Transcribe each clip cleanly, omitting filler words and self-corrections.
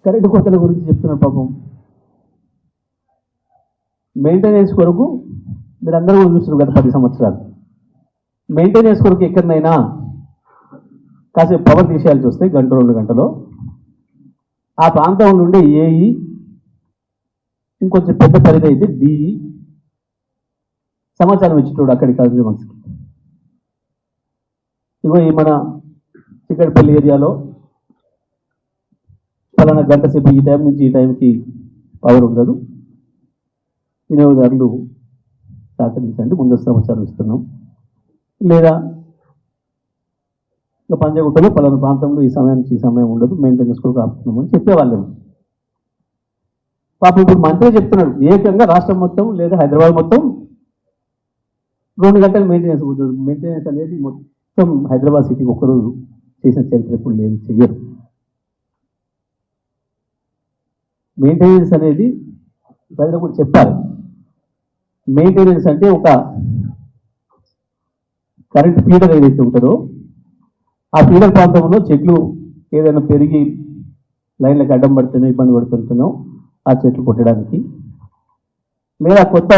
Current కోతల గురించి చెప్తున్నారు పాపం. మెయింటెనెన్స్ కొరకు మీరు అందరూ కూడా చూస్తున్నారు గత 10 సంవత్సరాలు. మెయింటెనెన్స్ కొరకు ఎక్కడైనా కాసేపు పవర్ తీసేయాల్సి వస్తే 1-2 గంటలో ఆ ప్రాంతం నుండి ఏఈ, ఇంకొంచెం పెద్ద పరిధి అయితే డిఈ సమాచారం ఇచ్చేటోడు అక్కడికి కన్జ్యూమర్స్కి. ఇగో ఈ మన చిక్కడపల్లి ఏరియాలో పలానా గంట సేపు ఈ టైం నుంచి ఈ టైంకి పవర్ ఉండదు, వినియోగదారులు సహకరించండి, ముందస్తు సమాచారం ఇస్తున్నాం. లేదా ఇక పంజాగుట్టలో పలానా ప్రాంతంలో ఈ సమయానికి ఈ సమయం ఉండదు, మెయింటెనెన్స్ కూడా ఆపుతున్నాం అని చెప్పేవాళ్ళేమో. పాపం ఇప్పుడు మంత్రి చెప్తున్నాడు ఏకంగా రాష్ట్రం మొత్తం లేదా హైదరాబాద్ మొత్తం 2 గంటలు మెయింటెనెన్స్ అవుతుంది. మెయింటెనెన్స్ అనేది మొత్తం హైదరాబాద్ సిటీకి ఒక్కరోజు చేసిన చరిత్ర ఎప్పుడు లేదు, చెయ్యరు. మెయింటెనెన్స్ అనేది ప్రజలకు కూడా చెప్పాలి. మెయింటెనెన్స్ అంటే ఒక కరెంట్ ఫీడర్ ఏదైతే ఉంటుందో ఆ ఫీడర్ ప్రాంతంలో చెట్లు ఏదైనా పెరిగి లైన్లకు అడ్డం పడుతున్నాయో ఇబ్బంది పడుతుంటున్నాయో ఆ చెట్లు కొట్టడానికి, లేదా కొత్త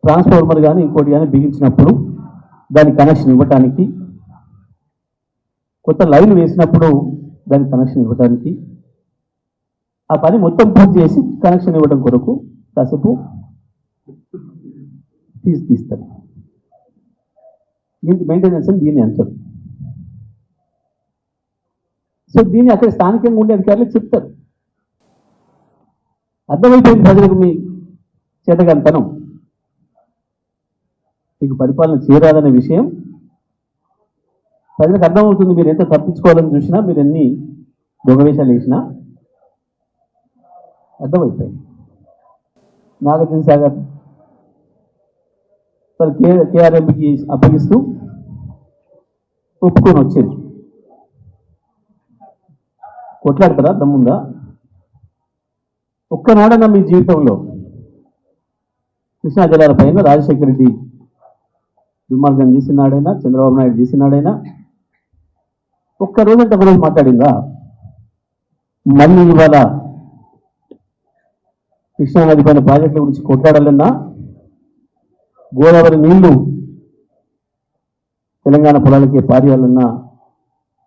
ట్రాన్స్ఫార్మర్ కానీ ఇంకోటి కానీ బిగించినప్పుడు దానికి కనెక్షన్ ఇవ్వటానికి, కొత్త లైన్ వేసినప్పుడు దానికి కనెక్షన్ ఇవ్వడానికి, ఆ పని మొత్తం పూర్తి చేసి కనెక్షన్ ఇవ్వడం కొరకు కాసేపు తీస్తారు. దీనికి మెయింటెనెన్స్ అని దీన్ని అంటారు. సో దీన్ని అక్కడ స్థానికంగా ఉండే అధికారులు చెప్తారు. అర్థమైపోయింది ప్రజలకు మీ చేతగంతనం, మీకు పరిపాలన చేరాదనే విషయం ప్రజలకు అర్థమవుతుంది. మీరు ఎంత తప్పించుకోవాలని చూసినా, మీరు ఎన్ని దొంగవేషాలు వేసినా అర్థమైపోయింది. నాగార్జున సాగర్ కేఆర్ఎంకి అప్పగిస్తూ ఒప్పుకొని వచ్చేది. కొట్లాడతారా? దమ్ముందా? ఒక్కనాడన్నా మీ జీవితంలో కృష్ణా జలాల పైన రాజశేఖర రెడ్డి దుర్మార్గం చేసినాడైనా, చంద్రబాబు నాయుడు చేసినాడైనా ఒక్కరోజంటే ఒకరోజు మాట్లాడిందా? మళ్ళీ ఇవాళ కృష్ణానది పైన ప్రాజెక్టుల గురించి కొట్లాడాలన్నా, గోదావరి నీళ్లు తెలంగాణ పొలాలకే పారేయాలన్నా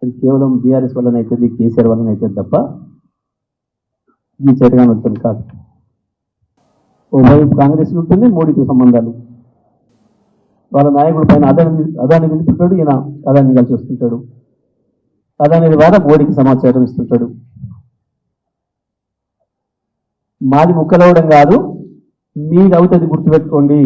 అది కేవలం బీఆర్ఎస్ వల్లనైతుంది, కేసీఆర్ వల్లనైతుంది తప్ప ఈ చేతగానొత్తం కాదు. ఓవైపు కాంగ్రెస్ ఉంటుంది, మోడీతో సంబంధాలు, వాళ్ళ నాయకుడి పైన అదాన్ని నిలుపుతాడు, ఈయన అదాన్ని కలిసి వస్తుంటాడు, అదాని ద్వారా మోడీకి సమాచారం ఇస్తుంటాడు. మాది ముక్కలవడం కాదు, మీది అవుతుంది గుర్తుపెట్టుకోండి.